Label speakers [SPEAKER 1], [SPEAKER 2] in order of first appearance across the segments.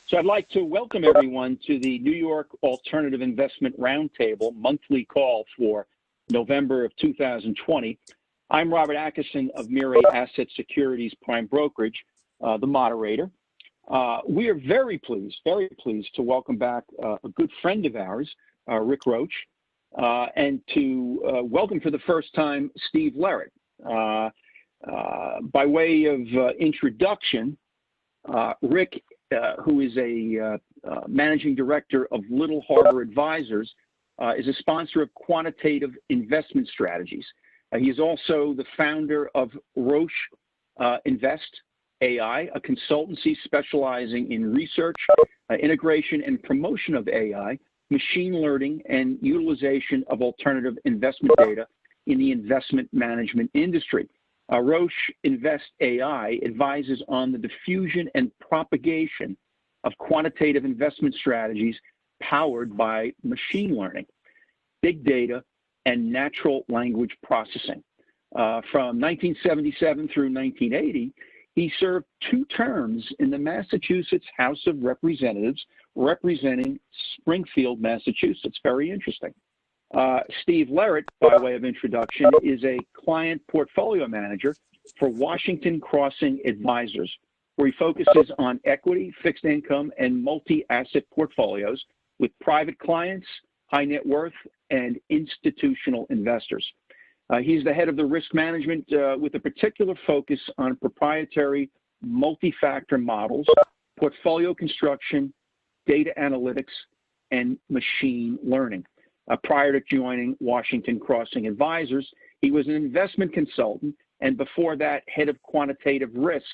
[SPEAKER 1] So I'd like to welcome everyone to the New York Alternative Investment Roundtable monthly call for November of 2020. I'm Robert Atkinson of Mirai Asset Securities Prime Brokerage, the moderator. We are very pleased to welcome back a good friend of ours, Rick Roach, and to welcome for the first time Steve Lehrert. By way of introduction, Rick, who is a managing director of Little Harbor Advisors, is a sponsor of Quantitative Investment Strategies. He is also the founder of Roche Invest AI, a consultancy specializing in research, integration, and promotion of AI, machine learning, and utilization of alternative investment data in the investment management industry. Roche Invest AI advises on the diffusion and propagation of quantitative investment strategies powered by machine learning, big data, and natural language processing. From 1977 through 1980, he served 2 terms in the Massachusetts House of Representatives, representing Springfield, Massachusetts. Very interesting. Steve Lehrert, by way of introduction, is a client portfolio manager for Washington Crossing Advisors, where he focuses on equity, fixed income, and multi-asset portfolios with private clients, high net worth, and institutional investors. He's the head of the risk management with a particular focus on proprietary multi-factor models, portfolio construction, data analytics, and machine learning. Prior to joining Washington Crossing Advisors, he was an investment consultant, and before that, head of quantitative risk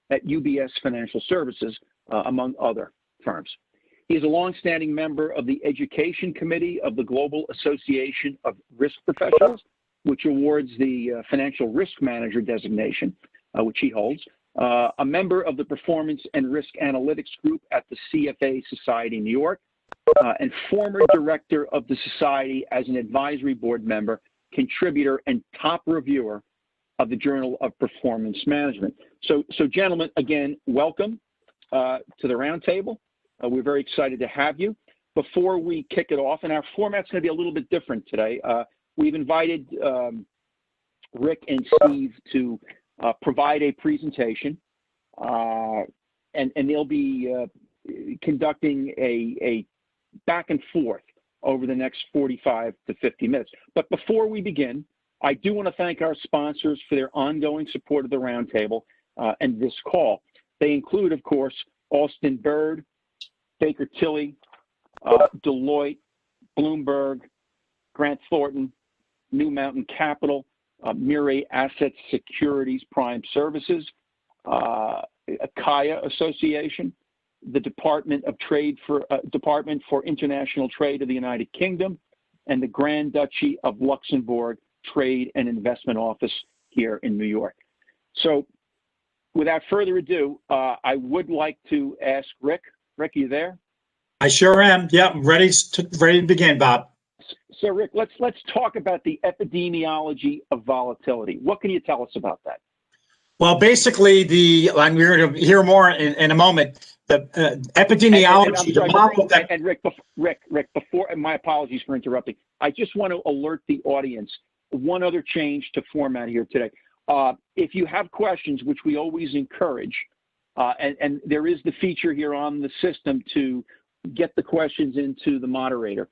[SPEAKER 1] at UBS Financial Services, among other firms. He is a longstanding member of the Education Committee of the Global Association of Risk Professionals, which awards the Financial Risk Manager designation, which he holds, a member of the Performance and Risk Analytics Group at the CFA Society New York, and former director of the Society as an advisory board member, contributor, and top reviewer of the Journal of Performance Management. So gentlemen, again, welcome to the roundtable. We're very excited to have you. Before we kick it off, and our format's going to be a little bit different today, we've invited Rick and Steve to provide a presentation, and they'll be conducting a back and forth over the next 45 to 50 minutes. But before we begin, I do want to thank our sponsors for their ongoing support of the roundtable and this call. They include, of course, Alston Bird, Baker Tilly, Deloitte, Bloomberg, Grant Thornton, New Mountain Capital, Mirai Asset Securities Prime Services, Kaya Association, the Department for International Trade of the United Kingdom, and the Grand Duchy of Luxembourg Trade and Investment Office here in New York. So without further ado, I would like to ask Rick. Rick, are you there?
[SPEAKER 2] I sure am. Yeah, I'm ready to begin, Bob.
[SPEAKER 1] So Rick, let's talk about the epidemiology of volatility. What can you tell us about that?
[SPEAKER 2] Well, basically, and we're going to hear more in a moment. The epidemiology.
[SPEAKER 1] And Rick, before, and my apologies for interrupting. I just want to alert the audience one other change to format here today. If you have questions, which we always encourage, and there is the feature here on the system to get the questions into the moderator.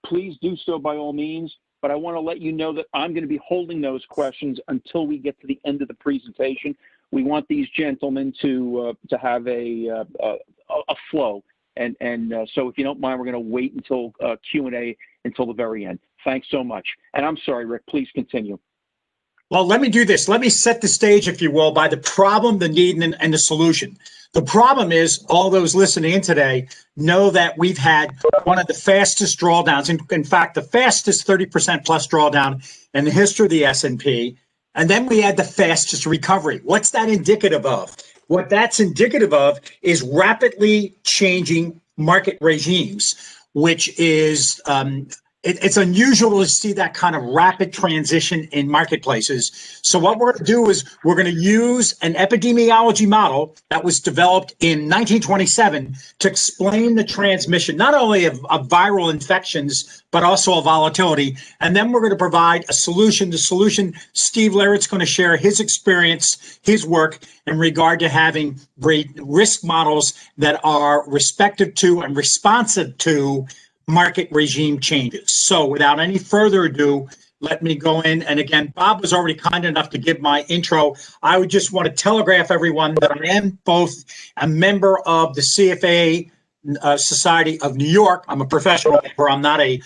[SPEAKER 1] Please do so by all means, but I want to let you know that I'm going to be holding those questions until we get to the end of the presentation. We want these gentlemen to have a flow, and so if you don't mind, we're going to wait until Q&A until the very end. Thanks so much. And I'm sorry, Rick, please continue.
[SPEAKER 2] Well, let me do this. Let me set the stage, if you will, by the problem, the need, and the solution. The problem is all those listening in today know that we've had one of the fastest drawdowns, in fact, the fastest 30% plus drawdown in the history of the S&P. And then we had the fastest recovery. What's that indicative of? What that's indicative of is rapidly changing market regimes, which is it's unusual to see that kind of rapid transition in marketplaces. So what we're going to do is we're going to use an epidemiology model that was developed in 1927 to explain the transmission, not only of viral infections, but also of volatility. And then we're going to provide a solution. The solution, Steve Larrett's going to share his experience, his work in regard to having great risk models that are respective to and responsive to market regime changes. So without any further ado, let me go in. And again, Bob was already kind enough to give my intro. I would just want to telegraph everyone that I am both a member of the CFA Society of New York. I'm a professional member. I'm not a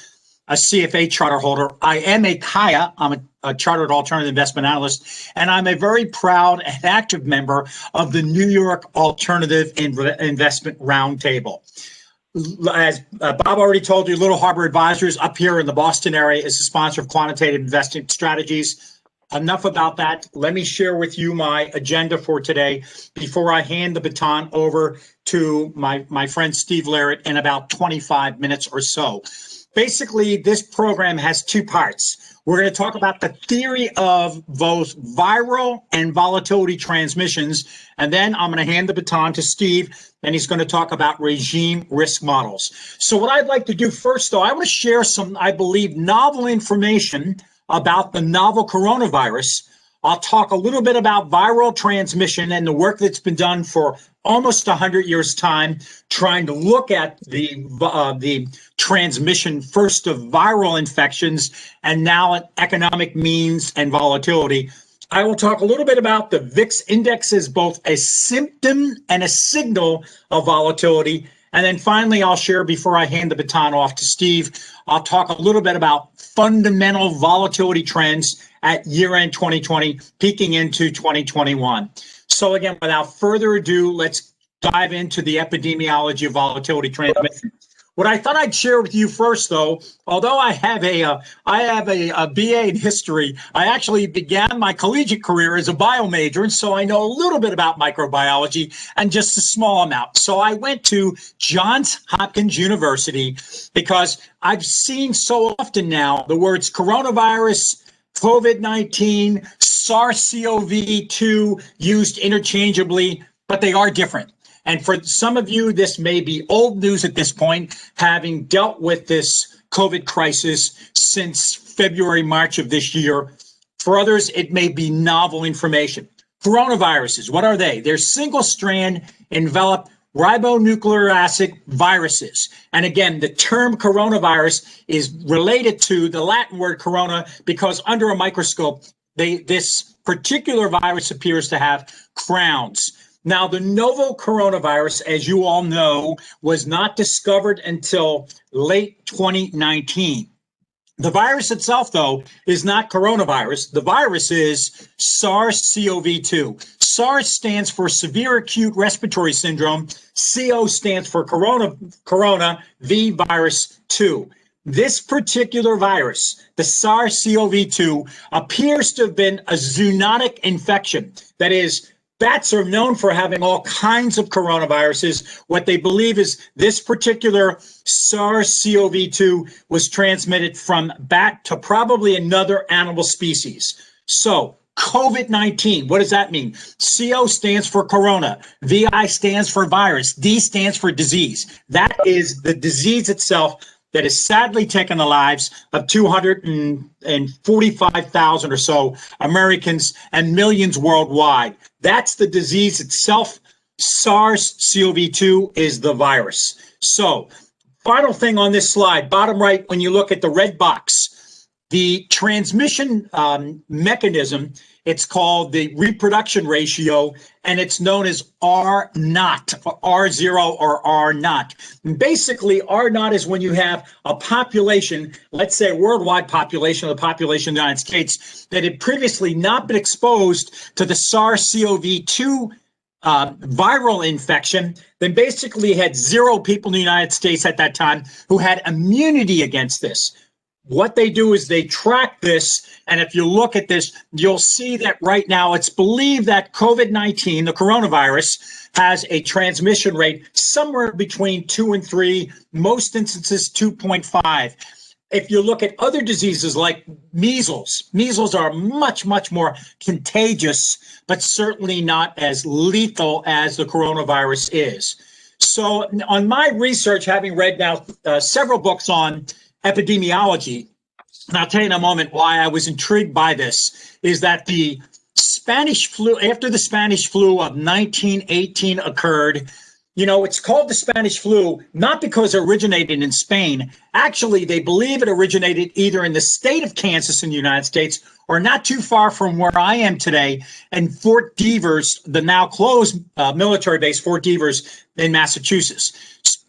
[SPEAKER 2] CFA charter holder. I am a CAIA. I'm a Chartered Alternative Investment Analyst, and I'm a very proud and active member of the New York Alternative Investment Roundtable. As Bob already told you, Little Harbor Advisors up here in the Boston area is a sponsor of quantitative investing strategies. Enough about that. Let me share with you my agenda for today before I hand the baton over to my friend Steve Larrett in about 25 minutes or so. Basically, this program has two parts. We're going to talk about the theory of both viral and volatility transmissions, and then I'm going to hand the baton to Steve, and he's going to talk about regime risk models. So what I'd like to do first, though, I want to share some, I believe, novel information about the novel coronavirus. I'll talk a little bit about viral transmission and the work that's been done for almost 100 years' time, trying to look at the transmission first of viral infections and now at economic means and volatility. I will talk a little bit about the VIX index as both a symptom and a signal of volatility. And then finally, I'll share before I hand the baton off to Steve, I'll talk a little bit about fundamental volatility trends at year-end 2020, peaking into 2021. So again, without further ado, let's dive into the epidemiology of volatility transmission. What I thought I'd share with you first, though, although I have a BA in history, I actually began my collegiate career as a bio major, and so I know a little bit about microbiology and just a small amount. So I went to Johns Hopkins University because I've seen so often now the words coronavirus, COVID-19, SARS-CoV-2 used interchangeably, but they are different. And for some of you, this may be old news at this point, having dealt with this COVID crisis since February, March of this year. For others, it may be novel information. Coronaviruses, what are they? They're single-strand enveloped ribonucleic acid viruses. And again, the term coronavirus is related to the Latin word corona because under a microscope, this particular virus appears to have crowns. Now, the novel coronavirus, as you all know, was not discovered until late 2019. The virus itself, though, is not coronavirus. The virus is SARS-CoV-2. SARS stands for Severe Acute Respiratory Syndrome. CO stands for corona, V virus 2. This particular virus, the SARS-CoV-2, appears to have been a zoonotic infection. That is, bats are known for having all kinds of coronaviruses. What they believe is this particular SARS-CoV-2 was transmitted from bat to probably another animal species. So COVID-19, what does that mean? CO stands for corona, VI stands for virus, D stands for disease. That is the disease itself that has sadly taken the lives of 245,000 or so Americans and millions worldwide. That's the disease itself. SARS-CoV-2 is the virus. So, final thing on this slide, bottom right, when you look at the red box, the transmission mechanism, it's called the reproduction ratio, and it's known as R naught, R0 or R naught. And basically, R naught is when you have a population, let's say a worldwide population, of the population of the United States, that had previously not been exposed to the SARS-CoV-2 viral infection, then basically had 0 people in the United States at that time who had immunity against this. What they do is they track this, and if you look at this, you'll see that right now it's believed that COVID-19, the coronavirus, has a transmission rate somewhere between 2 and 3, most instances 2.5. if you look at other diseases like measles are much, much more contagious, but certainly not as lethal as the coronavirus is. So on my research, having read now several books on epidemiology, and I'll tell you in a moment why I was intrigued by this, is that the Spanish flu, after the Spanish flu of 1918 occurred, it's called the Spanish flu, not because it originated in Spain. Actually, they believe it originated either in the state of Kansas in the United States or not too far from where I am today in Fort Devers, the now closed military base, Fort Devers in Massachusetts.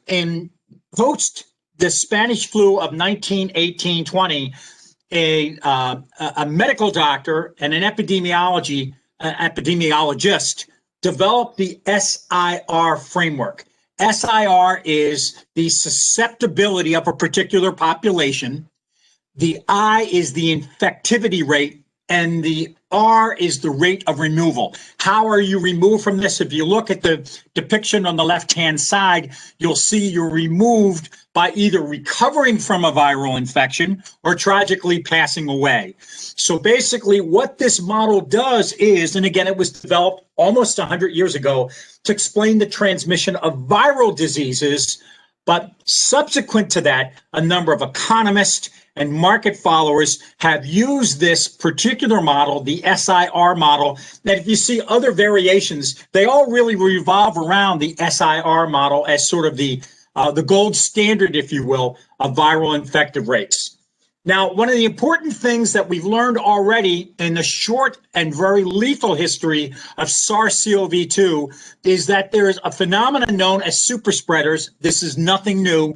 [SPEAKER 2] And post the Spanish flu of 1918-20, a medical doctor and an epidemiologist developed the SIR framework. SIR is the susceptibility of a particular population. The I is the infectivity rate, and the R is the rate of removal. How are you removed from this? If you look at the depiction on the left-hand side, you'll see you're removed by either recovering from a viral infection or tragically passing away. So basically what this model does is, and again, it was developed almost 100 years ago to explain the transmission of viral diseases, but subsequent to that, a number of economists and market followers have used this particular model, the SIR model, that if you see other variations, they all really revolve around the SIR model as sort of the gold standard, if you will, of viral infective rates. Now, one of the important things that we've learned already in the short and very lethal history of SARS-CoV-2 is that there is a phenomenon known as super spreaders. This is nothing new.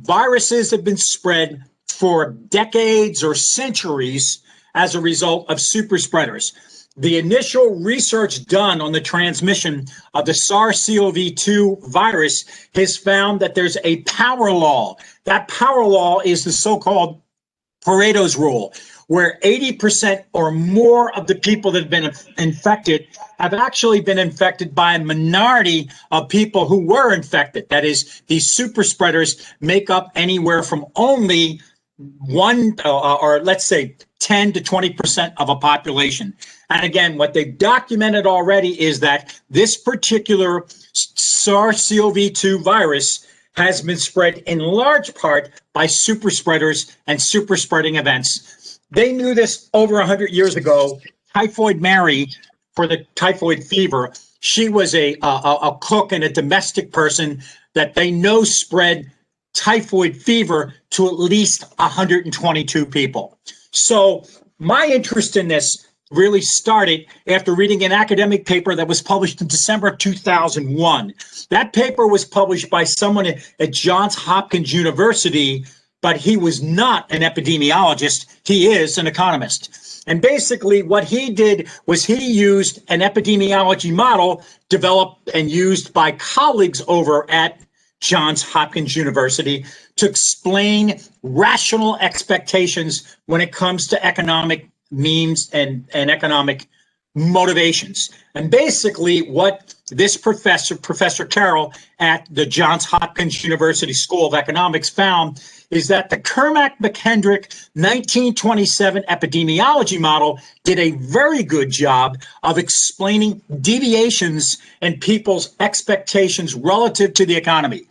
[SPEAKER 2] Viruses have been spread for decades or centuries as a result of super spreaders. The initial research done on the transmission of the SARS-CoV-2 virus has found that there's a power law. That power law is the so-called Pareto's rule, where 80% or more of the people that have been infected have actually been infected by a minority of people who were infected. That is, these super spreaders make up anywhere from only or let's say 10 to 20% of a population. And again, what they've documented already is that this particular SARS-CoV-2 virus has been spread in large part by super spreaders and super spreading events. They knew this over 100 years ago. Typhoid Mary, for the typhoid fever, she was a cook and a domestic person that they know spread typhoid fever to at least 122 people. So my interest in this really started after reading an academic paper that was published in December of 2001. That paper was published by someone at Johns Hopkins University, but he was not an epidemiologist. He is an economist. And basically what he did was he used an epidemiology model developed and used by colleagues over at Johns Hopkins University to explain rational expectations when it comes to economic means and economic motivations. And basically what this Professor Carroll at the Johns Hopkins University School of Economics found is that the Kermack-McKendrick 1927 epidemiology model did a very good job of explaining deviations in people's expectations relative to the economy.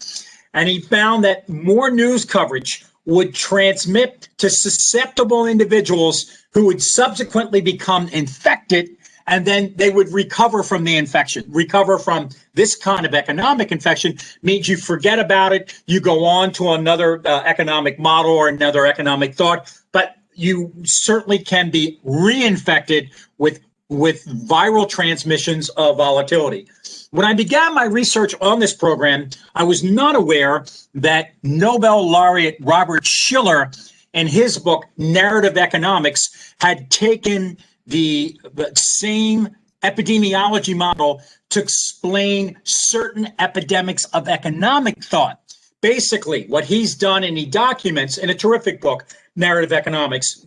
[SPEAKER 2] And he found that more news coverage would transmit to susceptible individuals who would subsequently become infected, and then they would recover from the infection. Recover from this kind of economic infection means you forget about it, you go on to another economic model or another economic thought, but you certainly can be reinfected with viral transmissions of volatility. When I began my research on this program, I was not aware that Nobel laureate Robert Shiller, in his book, Narrative Economics, had taken the same epidemiology model to explain certain epidemics of economic thought. Basically, what he's done, and he documents in a terrific book, Narrative Economics,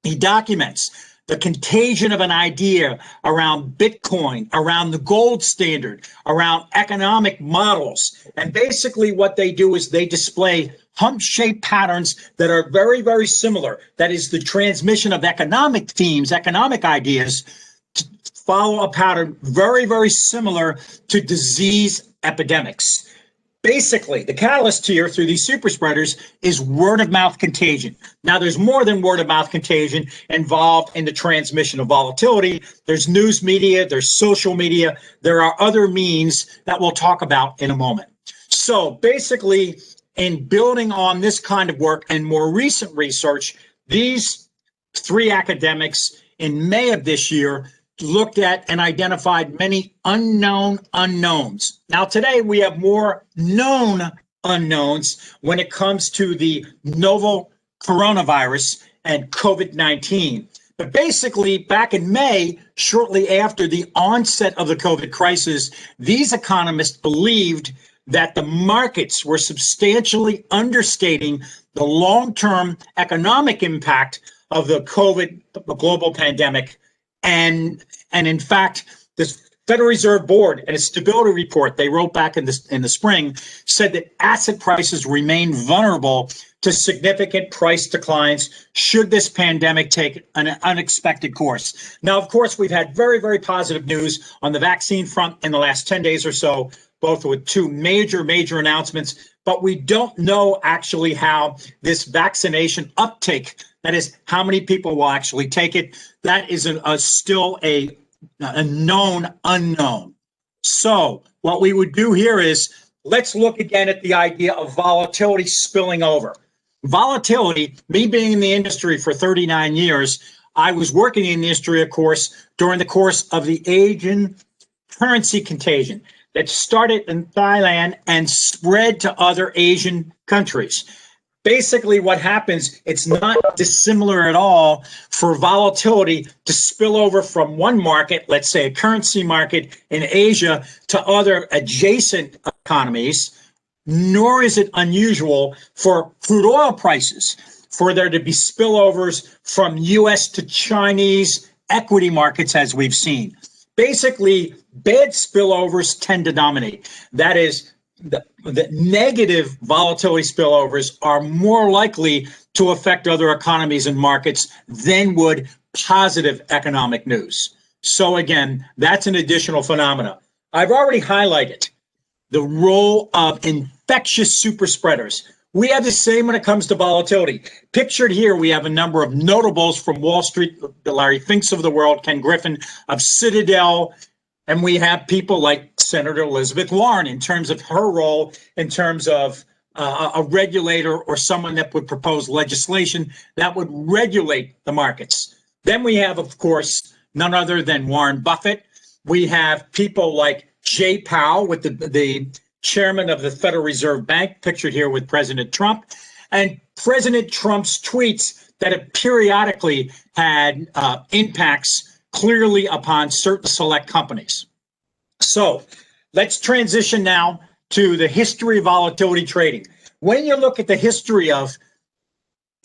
[SPEAKER 2] he documents the contagion of an idea around Bitcoin, around the gold standard, around economic models. And basically what they do is they display hump-shaped patterns that are very, very similar. That is the transmission of economic themes, economic ideas, to follow a pattern very, very similar to disease epidemics. Basically, the catalyst here through these super spreaders is word of mouth contagion. Now, there's more than word of mouth contagion involved in the transmission of volatility. There's news media, there's social media, there are other means that we'll talk about in a moment. So basically, in building on this kind of work and more recent research, these three academics in May of this year looked at and identified many unknown unknowns. Now, today we have more known unknowns when it comes to the novel coronavirus and COVID-19. But basically, back in May, shortly after the onset of the COVID crisis, these economists believed that the markets were substantially understating the long-term economic impact of the global pandemic. And in fact, this Federal Reserve Board and its stability report they wrote back in the spring said that asset prices remain vulnerable to significant price declines should this pandemic take an unexpected course. Now, of course, we've had very, very positive news on the vaccine front in the last 10 days or so, both with two major announcements, but we don't know actually how this vaccination uptake, that is, how many people will actually take it, that is still a known unknown. So what we would do here is, let's look again at the idea of volatility spilling over. Volatility, me being in the industry for 39 years, I was working in the industry, of course, during the course of the Asian currency contagion that started in Thailand and spread to other Asian countries. Basically, what happens, it's not dissimilar at all for volatility to spill over from one market, let's say a currency market in Asia, to other adjacent economies, nor is it unusual for crude oil prices, for there to be spillovers from US to Chinese equity markets, as we've seen. Basically, bad spillovers tend to dominate. That is, the negative volatility spillovers are more likely to affect other economies and markets than would positive economic news. So again, that's an additional phenomena. I've already highlighted the role of infectious super spreaders. We have the same when it comes to volatility. Pictured here, we have a number of notables from Wall Street, the Larry Finks of the world, Ken Griffin of Citadel, and we have people like Senator Elizabeth Warren in terms of her role, in terms of a regulator or someone that would propose legislation that would regulate the markets. Then we have, of course, none other than Warren Buffett. We have people like Jay Powell, with the chairman of the Federal Reserve Bank, pictured here with President Trump, and President Trump's tweets that have periodically had impacts clearly upon certain select companies. So let's transition now to the history of volatility trading. When you look at the history of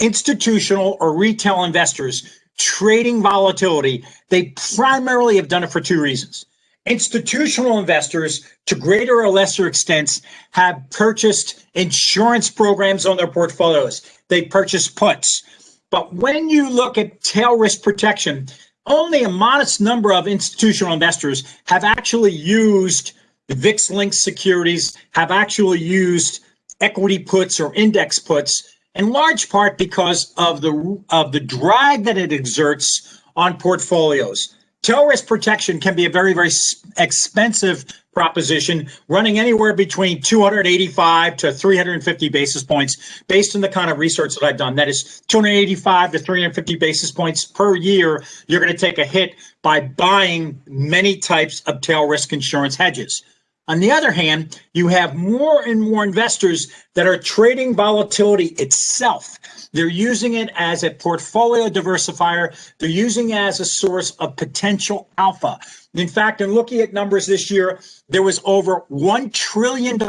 [SPEAKER 2] institutional or retail investors trading volatility, they primarily have done it for two reasons. Institutional investors, to greater or lesser extents, have purchased insurance programs on their portfolios. They purchase puts. But when you look at tail risk protection, only a modest number of institutional investors have actually used the VIX-linked securities, have actually used equity puts or index puts, in large part because of the drag that it exerts on portfolios. Tail risk protection can be a very, very expensive proposition, running anywhere between 285 to 350 basis points, based on the kind of research that I've done. That is 285 to 350 basis points per year. You're going to take a hit by buying many types of tail risk insurance hedges. On the other hand, you have more and more investors that are trading volatility itself. They're using it as a portfolio diversifier. They're using it as a source of potential alpha. In fact, in looking at numbers this year, there was over $1 trillion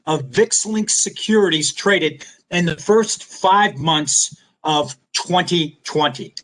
[SPEAKER 2] of VIX-linked securities traded in the first 5 months of 2020.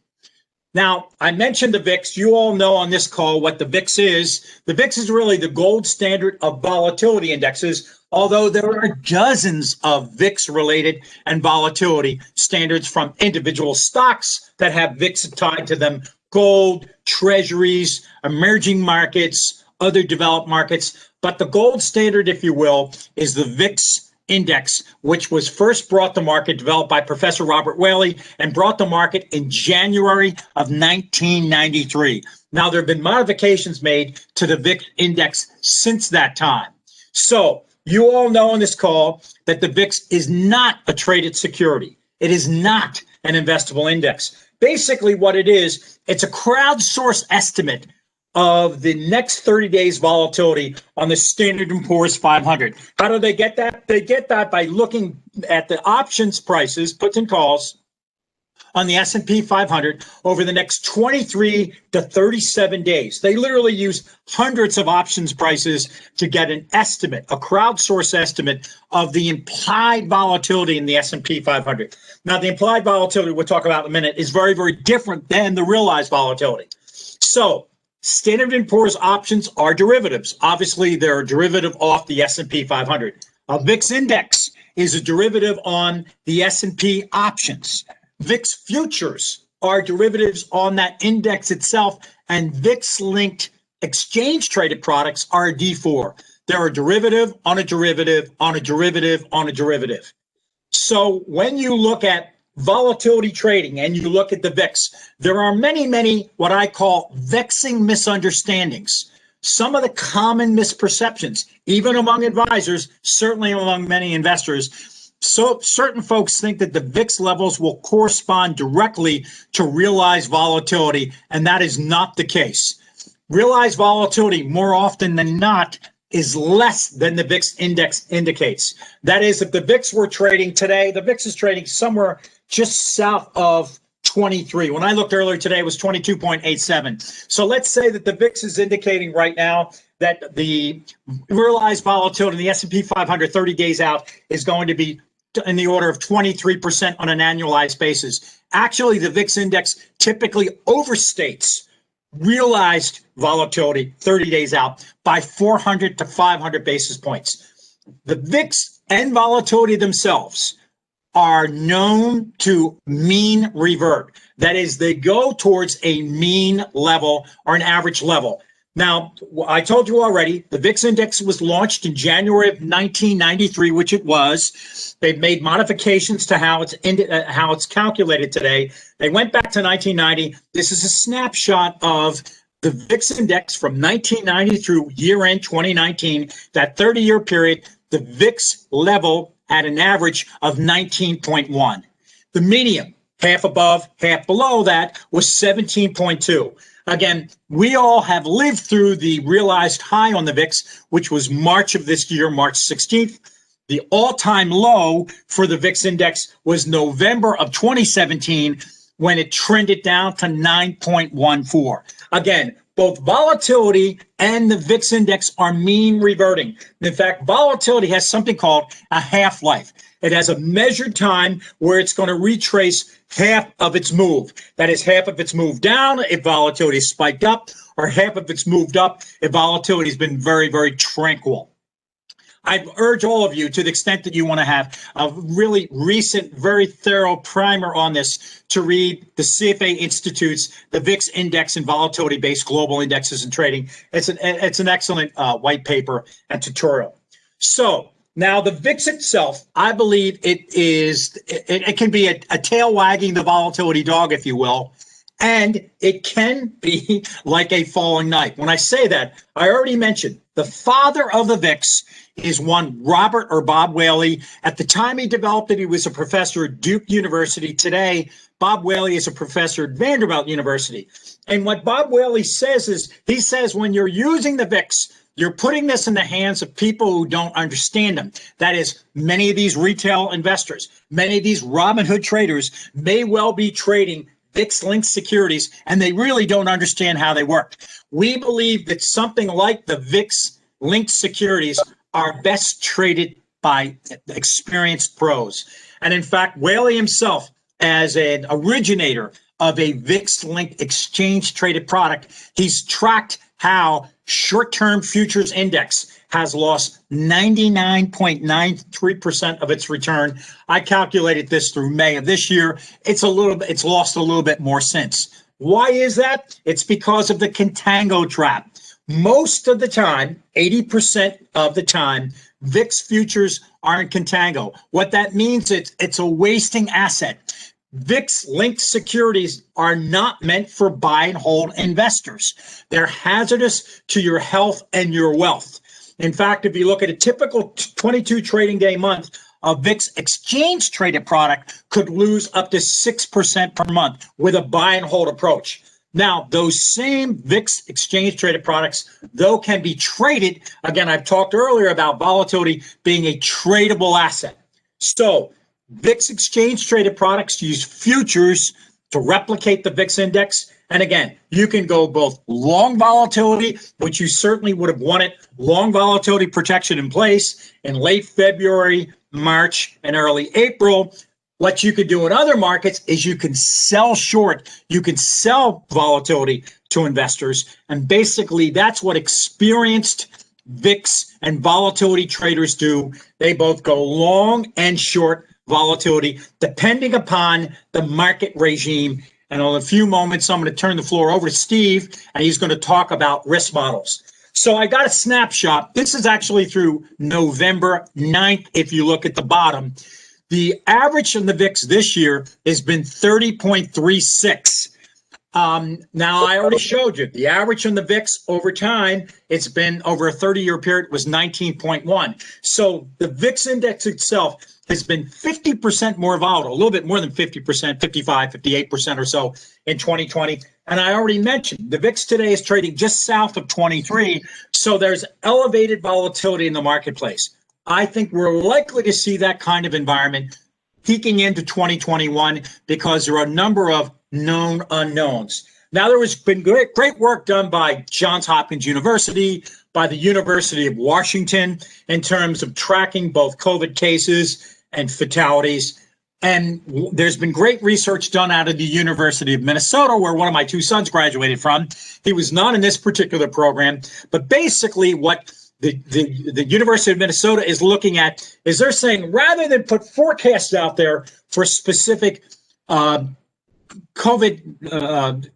[SPEAKER 2] Now, I mentioned the VIX. You all know on this call what the VIX is. The VIX is really the gold standard of volatility indexes, although there are dozens of VIX-related and volatility standards from individual stocks that have VIX tied to them, gold, treasuries, emerging markets, other developed markets. But the gold standard, if you will, is the VIX index, which was first brought to market, developed by Professor Robert Whaley, and brought to market in January of 1993. Now, there have been modifications made to the VIX index since that time. So you all know on this call that the VIX is not a traded security. It is not an investable index. Basically, what it is, it's a crowdsourced estimate of the next 30 days volatility on the Standard & Poor's 500. How do they get that? They get that by looking at the options prices, puts and calls, on the S&P 500 over the next 23 to 37 days. They literally use hundreds of options prices to get an estimate, a crowdsourced estimate of the implied volatility in the S&P 500. Now, the implied volatility we'll talk about in a minute is very, very different than the realized volatility. So, Standard & Poor's options are derivatives. Obviously, they're a derivative off the S&P 500. A VIX index is a derivative on the S&P options. VIX futures are derivatives on that index itself, and VIX-linked exchange-traded products are a D4. They're a derivative on a derivative on a derivative on a derivative. So when you look at volatility trading and you look at the VIX, there are many, many what I call vexing misunderstandings. Some of the common misperceptions, even among advisors, certainly among many investors. So certain folks think that the VIX levels will correspond directly to realized volatility, and that is not the case. Realized volatility, more often than not, is less than the VIX index indicates. That is, if the VIX were trading today, the VIX is trading somewhere just south of 23. When I looked earlier today, it was 22.87. So let's say that the VIX is indicating right now that the realized volatility in the S&P 500 30 days out is going to be in the order of 23% on an annualized basis. Actually, the VIX index typically overstates realized volatility 30 days out by 400 to 500 basis points. The VIX and volatility themselves are known to mean revert. That is, they go towards a mean level or an average level. Now, I told you already, the VIX index was launched in January of 1993, which it was. They've made modifications to how it's calculated today. They went back to 1990. This is a snapshot of the VIX index from 1990 through year-end 2019, that 30-year period. The VIX level at an average of 19.1. The median, half above, half below that, was 17.2. Again, we all have lived through the realized high on the VIX, which was March of this year, March 16th. The all-time low for the VIX index was November of 2017, when it trended down to 9.14. Again, both volatility and the VIX index are mean reverting. In fact, volatility has something called a half-life. It has a measured time where it's going to retrace half of its move. That is, half of its move down if volatility spiked up, or half of its moved up if volatility has been very, very tranquil. I urge all of you, to the extent that you want to have a really recent, very thorough primer on this, to read the CFA Institute's The VIX Index and Volatility-Based Global Indexes and Trading. It's an excellent white paper and tutorial. So now the VIX itself, I believe it can be a tail wagging the volatility dog, if you will, and it can be like a falling knife. When I say that, I already mentioned the father of the VIX is one Robert or Bob Whaley. At the time he developed it, he was a professor at Duke University. Today, Bob Whaley is a professor at Vanderbilt University. And what Bob Whaley says is, he says when you're using the VIX, you're putting this in the hands of people who don't understand them. That is, many of these retail investors, many of these Robinhood traders may well be trading VIX-linked securities, and they really don't understand how they work. We believe that something like the VIX-linked securities are best traded by experienced pros. And in fact, Whaley himself, as an originator of a VIX-linked exchange-traded product, he's tracked how short-term futures index has lost 99.93% of its return. I calculated this through May of this year. It's lost a little bit more since. Why is that? It's because of the contango trap. Most of the time, 80% of the time, VIX futures are in contango. What that means, it's a wasting asset. VIX-linked securities are not meant for buy and hold investors. They're hazardous to your health and your wealth. In fact, if you look at a typical 22 trading day month, a VIX exchange traded product could lose up to 6% per month with a buy and hold approach. Now, those same VIX exchange traded products, though, can be traded. Again, I've talked earlier about volatility being a tradable asset. So VIX exchange traded products use futures to replicate the VIX index. And again, you can go both long volatility, which you certainly would have wanted long volatility protection in place in late February, March, and early April. What you could do in other markets is you can sell short, you can sell volatility to investors. And basically, that's what experienced VIX and volatility traders do. They both go long and short volatility, depending upon the market regime. And in a few moments, I'm going to turn the floor over to Steve, and he's going to talk about risk models. So I got a snapshot. This is actually through November 9th. If you look at the bottom, the average in the VIX this year has been 30.36. Now, I already showed you the average in the VIX over time. It's been over a 30-year period was 19.1. So the VIX index itself has been 50% more volatile, a little bit more than 50%, 55, 58% or so in 2020. And I already mentioned the VIX today is trading just south of 23. So there's elevated volatility in the marketplace. I think we're likely to see that kind of environment peaking into 2021 because there are a number of known unknowns. Now, there has been great work done by Johns Hopkins University, by the University of Washington, in terms of tracking both COVID cases and fatalities. And there's been great research done out of the University of Minnesota, where one of my two sons graduated from. He was not in this particular program, but basically what the University of Minnesota is looking at is they're saying rather than put forecasts out there for specific COVID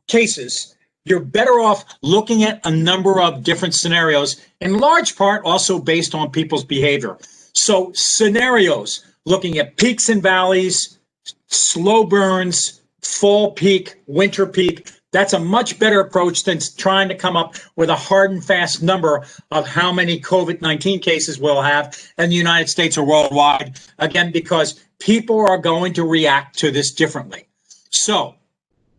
[SPEAKER 2] cases, you're better off looking at a number of different scenarios, in large part also based on people's behavior. So scenarios, looking at peaks and valleys, slow burns, fall peak, winter peak. That's a much better approach than trying to come up with a hard and fast number of how many COVID-19 cases we'll have in the United States or worldwide, again, because people are going to react to this differently. So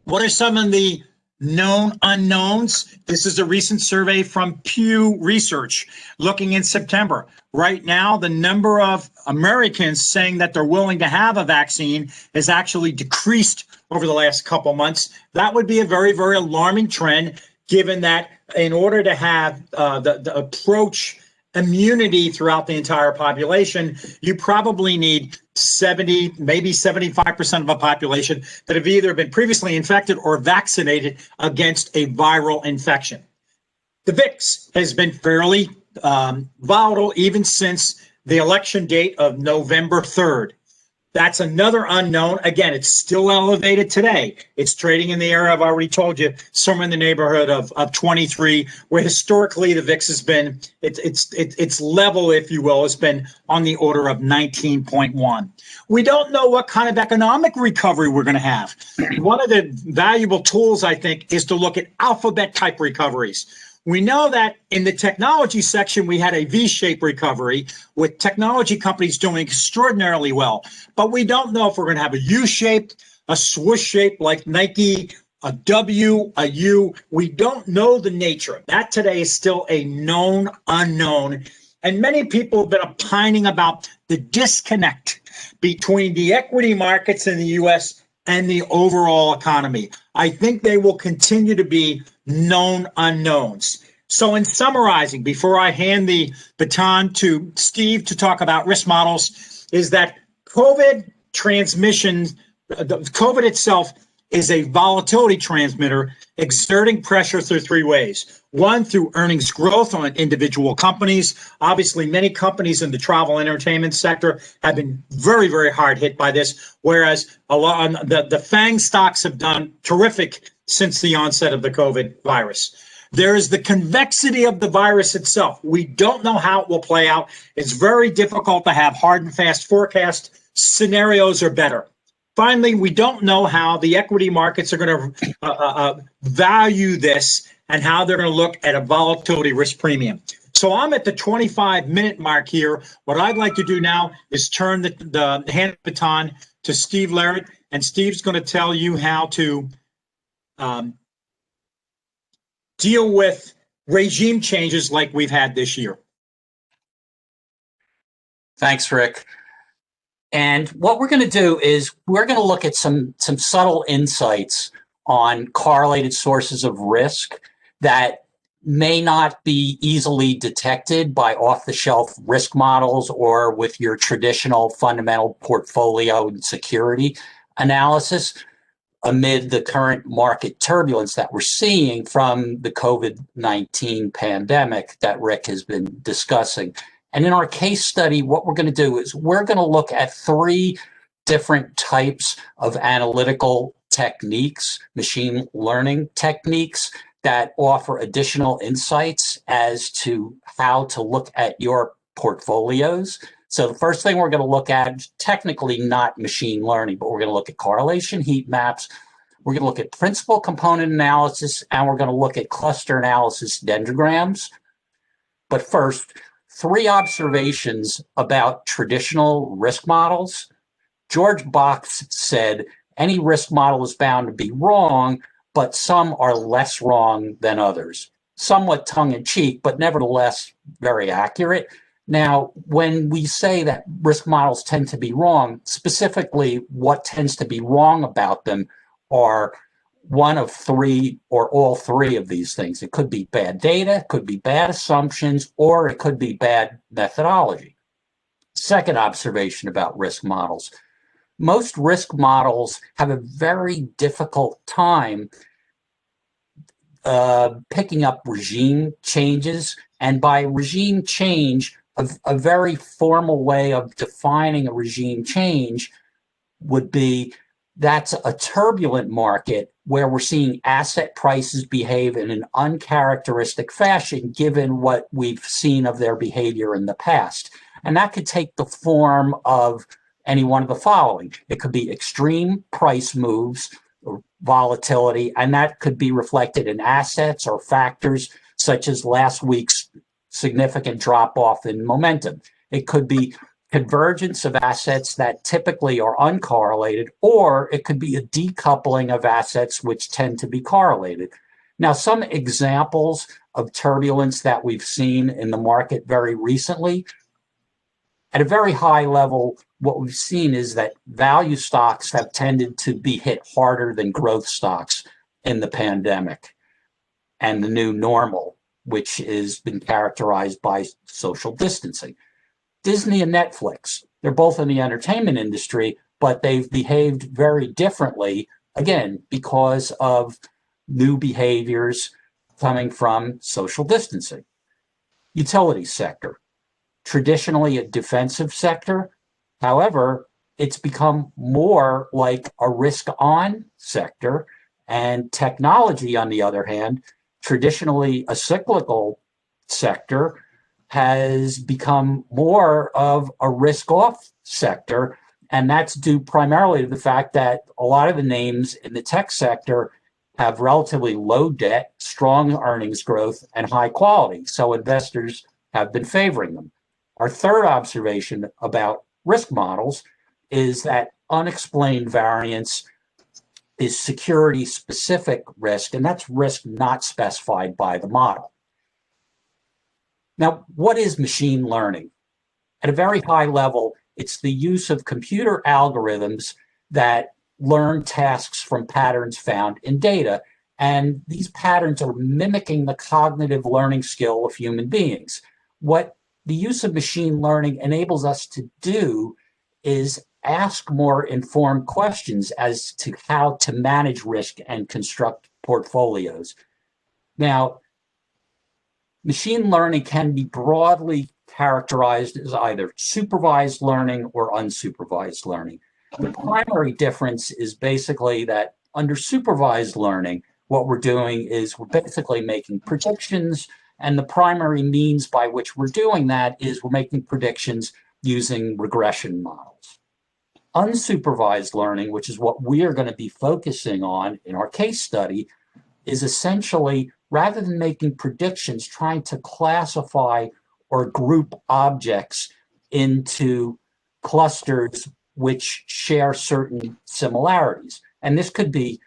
[SPEAKER 2] what are some of the known unknowns? This is a recent survey from Pew Research looking in September. Right now, the number of Americans saying that they're willing to have a vaccine has actually decreased over the last couple months. That would be a very, very alarming trend, given that in order to have the approach immunity throughout the entire population, you probably need 70, maybe 75% of a population that have either been previously infected or vaccinated against a viral infection. The VIX has been fairly volatile even since the election date of November 3rd. That's another unknown. Again, it's still elevated today. It's trading in the area, I've already told you, somewhere in the neighborhood of 23, where historically the VIX has been, its level, if you will, has been on the order of 19.1. We don't know what kind of economic recovery we're going to have. One of the valuable tools, I think, is to look at alphabet type recoveries. We know that in the technology section, we had a V-shaped recovery with technology companies doing extraordinarily well. But we don't know if we're going to have a U-shaped, a swoosh shape like Nike, a W, a U. We don't know the nature. That today is still a known unknown. And many people have been opining about the disconnect between the equity markets in the U.S. and the overall economy. I think they will continue to be known unknowns. So in summarizing, before I hand the baton to Steve to talk about risk models, is that COVID transmission, the COVID itself is a volatility transmitter exerting pressure through three ways. One, through earnings growth on individual companies. Obviously, many companies in the travel and entertainment sector have been very, very hard hit by this, whereas a lot of the FANG stocks have done terrific since the onset of the COVID virus. There is the convexity of the virus itself. We don't know how it will play out. It's very difficult to have hard and fast forecasts. Scenarios are better. Finally, we don't know how the equity markets are going to value this and how they're going to look at a volatility risk premium. So I'm at the 25-minute mark here. What I'd like to do now is turn the hand baton to Steve Larrett, and Steve's going to tell you how to deal with regime changes like we've had this year.
[SPEAKER 3] Thanks, Rick. And what we're going to do is we're going to look at some subtle insights on correlated sources of risk that may not be easily detected by off-the-shelf risk models or with your traditional fundamental portfolio and security analysis amid the current market turbulence that we're seeing from the COVID-19 pandemic that Rick has been discussing. And in our case study, what we're going to do is we're going to look at three different types of analytical techniques, machine learning techniques that offer additional insights as to how to look at your portfolios. So the first thing we're going to look at, technically not machine learning, but we're going to look at correlation heat maps. We're going to look at principal component analysis, and we're going to look at cluster analysis dendrograms. But first, three observations about traditional risk models. George Box said, any risk model is bound to be wrong, but some are less wrong than others. Somewhat tongue-in-cheek, but nevertheless very accurate. Now, when we say that risk models tend to be wrong, specifically what tends to be wrong about them are one of three or all three of these things. It could be bad data, it could be bad assumptions, or it could be bad methodology. Second observation about risk models. Most risk models have a very difficult time picking up regime changes, and by regime change, a very formal way of defining a regime change would be that's a turbulent market where we're seeing asset prices behave in an uncharacteristic fashion given what we've seen of their behavior in the past. And that could take the form of any one of the following. It could be extreme price moves or volatility, and that could be reflected in assets or factors such as last week's significant drop-off in momentum. It could be convergence of assets that typically are uncorrelated, or it could be a decoupling of assets which tend to be correlated. Now, some examples of turbulence that we've seen in the market very recently, at a very high level, what we've seen is that value stocks have tended to be hit harder than growth stocks in the pandemic and the new normal, which has been characterized by social distancing. Disney and Netflix, they're both in the entertainment industry, but they've behaved very differently, again, because of new behaviors coming from social distancing. Utility sector, traditionally a defensive sector. However, it's become more like a risk-on sector. And technology, on the other hand, traditionally a cyclical sector, has become more of a risk-off sector. And that's due primarily to the fact that a lot of the names in the tech sector have relatively low debt, strong earnings growth, and high quality. So investors have been favoring them. Our third observation about risk models is that unexplained variance is security-specific risk, and that's risk not specified by the model. Now, what is machine learning? At a very high level, it's the use of computer algorithms that learn tasks from patterns found in data, and these patterns are mimicking the cognitive learning skill of human beings. What the use of machine learning enables us to do is ask more informed questions as to how to manage risk and construct portfolios. Now, machine learning can be broadly characterized as either supervised learning or unsupervised learning. The primary difference is basically that under supervised learning, what we're doing is we're basically making predictions, and the primary means by which we're doing that is we're making predictions using regression models. Unsupervised learning, which is what we are going to be focusing on in our case study, is essentially, rather than making predictions, trying to classify or group objects into clusters which share certain similarities. And this could be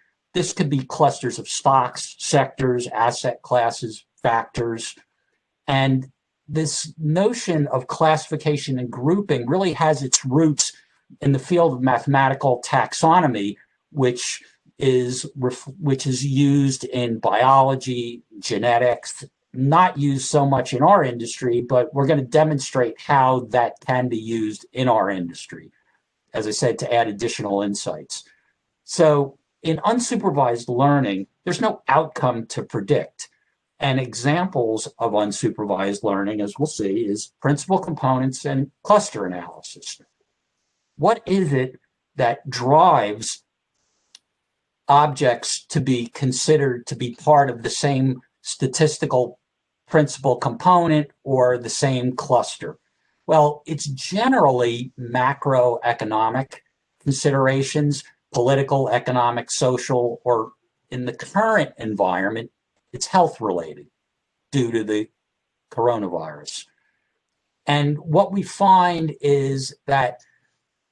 [SPEAKER 3] clusters of stocks, sectors, asset classes, factors. And this notion of classification and grouping really has its roots in the field of mathematical taxonomy, which is used in biology, genetics, not used so much in our industry, but we're going to demonstrate how that can be used in our industry, as I said, to add additional insights. So in unsupervised learning, there's no outcome to predict. And examples of unsupervised learning, as we'll see, is principal components and cluster analysis. What is it that drives objects to be considered to be part of the same statistical principal component or the same cluster? Well, it's generally macroeconomic considerations, political, economic, social, or in the current environment, it's health related due to the coronavirus. And what we find is that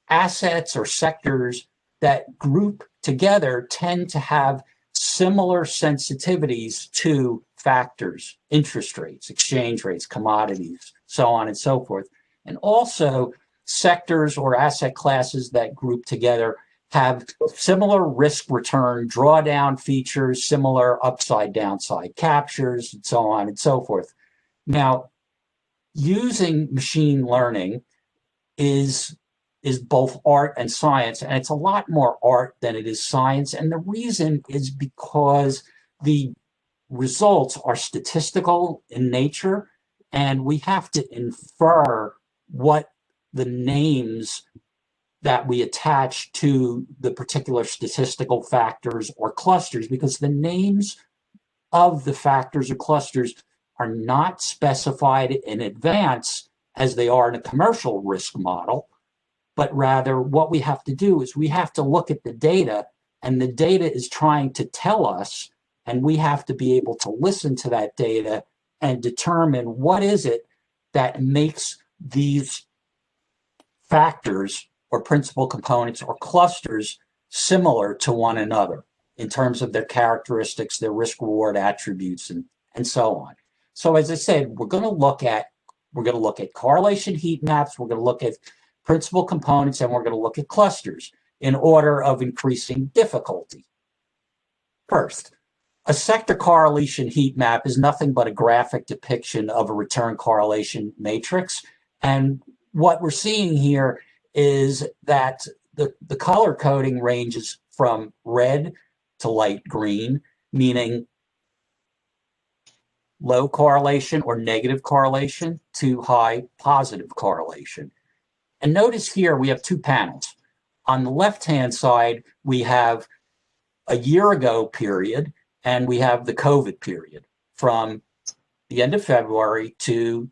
[SPEAKER 3] assets or sectors that group together tend to have similar sensitivities to factors, interest rates, exchange rates, commodities, so on and so forth. And also sectors or asset classes that group together have similar risk return drawdown features, similar upside downside captures, and so on and so forth. Now, using machine learning is both art and science, and it's a lot more art than it is science. And the reason is because the results are statistical in nature, and we have to infer what the names that we attach to the particular statistical factors or clusters, because the names of the factors or clusters are not specified in advance as they are in a commercial risk model, but rather what we have to do is we have to look at the data, and the data is trying to tell us, and we have to be able to listen to that data and determine what is it that makes these factors or principal components or clusters similar to one another in terms of their characteristics, their risk reward attributes, and so on. So as I said, we're going to look at correlation heat maps, we're going to look at principal components, and we're going to look at clusters in order of increasing difficulty. First, a sector correlation heat map is nothing but a graphic depiction of a return correlation matrix. And what we're seeing here is that the color coding ranges from red to light green, meaning low correlation or negative correlation, to high positive correlation. And notice here we have two panels. On the left-hand side, we have a year ago period, and we have the COVID period from the end of February to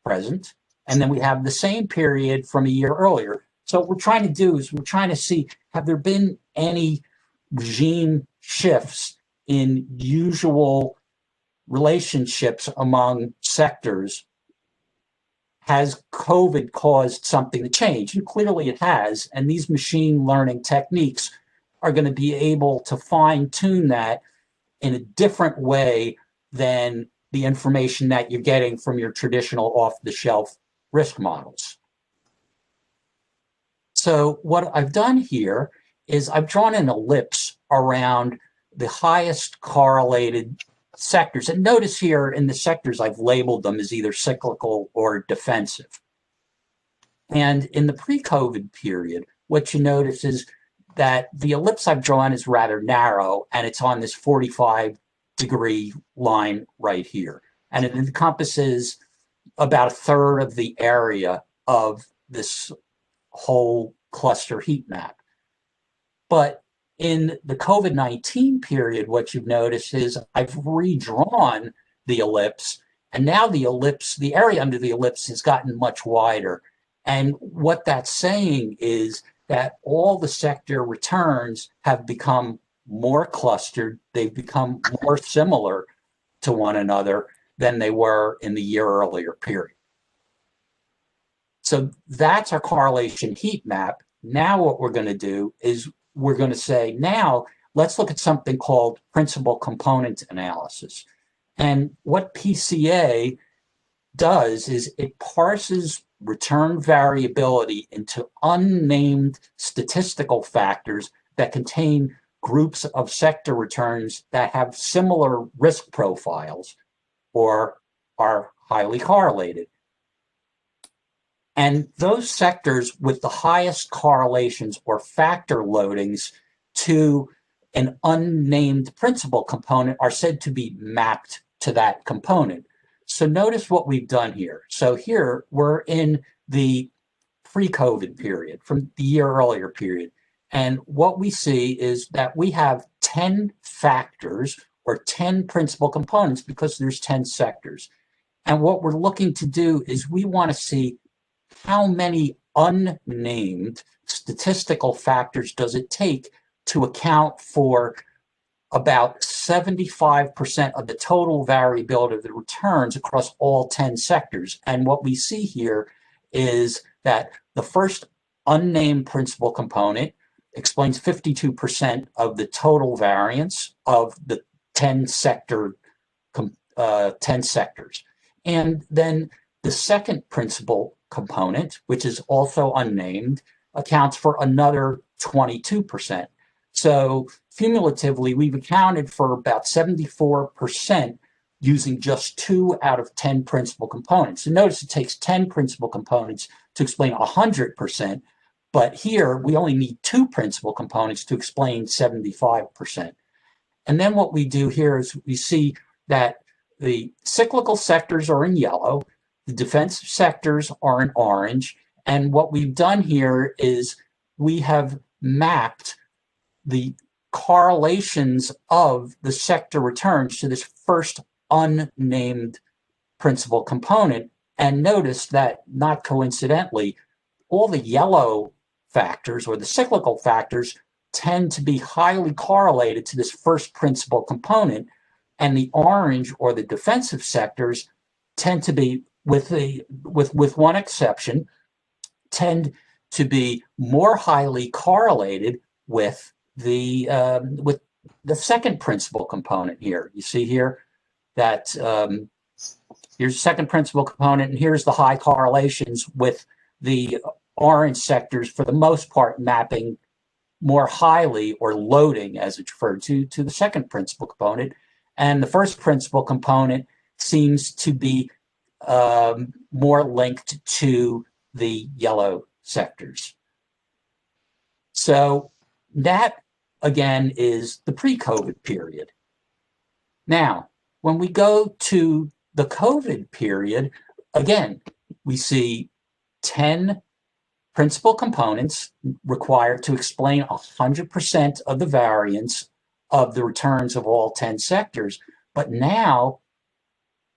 [SPEAKER 3] present. And then we have the same period from a year earlier. So what we're trying to do is we're trying to see, have there been any regime shifts in usual relationships among sectors? Has COVID caused something to change? And clearly it has. And these machine learning techniques are going to be able to fine tune that in a different way than the information that you're getting from your traditional off-the-shelf risk models. So what I've done here is I've drawn an ellipse around the highest correlated sectors. And notice here in the sectors, I've labeled them as either cyclical or defensive. And in the pre-COVID period, what you notice is that the ellipse I've drawn is rather narrow, and it's on this 45-degree line right here. And it encompasses about a third of the area of this whole cluster heat map. But in the COVID-19 period, what you've noticed is I've redrawn the ellipse, and now the ellipse, the area under the ellipse has gotten much wider. And what that's saying is that all the sector returns have become more clustered. They've become more similar to one another than they were in the year earlier period. So that's our correlation heat map. Now what we're going to do is we're going to say, now let's look at something called principal component analysis. And what PCA does is it parses return variability into unnamed statistical factors that contain groups of sector returns that have similar risk profiles or are highly correlated. And those sectors with the highest correlations or factor loadings to an unnamed principal component are said to be mapped to that component. So notice what we've done here. So here we're in the pre-COVID period, from the year earlier period. And what we see is that we have 10 factors or 10 principal components because there's 10 sectors. And what we're looking to do is we want to see how many unnamed statistical factors does it take to account for about 75% of the total variability of the returns across all 10 sectors. And what we see here is that the first unnamed principal component explains 52% of the total variance of the 10 sectors. And then the second principal component, which is also unnamed, accounts for another 22%. So cumulatively, we've accounted for about 74% using just 2 out of 10 principal components. And notice it takes 10 principal components to explain 100%, but here we only need 2 principal components to explain 75%. And then what we do here is we see that the cyclical sectors are in yellow, the defensive sectors are in orange, and what we've done here is we have mapped the correlations of the sector returns to this first unnamed principal component. And notice that, not coincidentally, all the yellow factors or the cyclical factors tend to be highly correlated to this first principal component, and the orange or the defensive sectors tend to be, with one exception, tend to be more highly correlated with the second principal component here. You see here that here's the second principal component, and here's the high correlations with the orange sectors, for the most part, mapping more highly or loading, as it's referred to the second principal component. And the first principal component seems to be more linked to the yellow sectors. So that, again, is the pre-COVID period. Now, when we go to the COVID period, again, we see 10 principal components required to explain 100% of the variance of the returns of all 10 sectors. But now,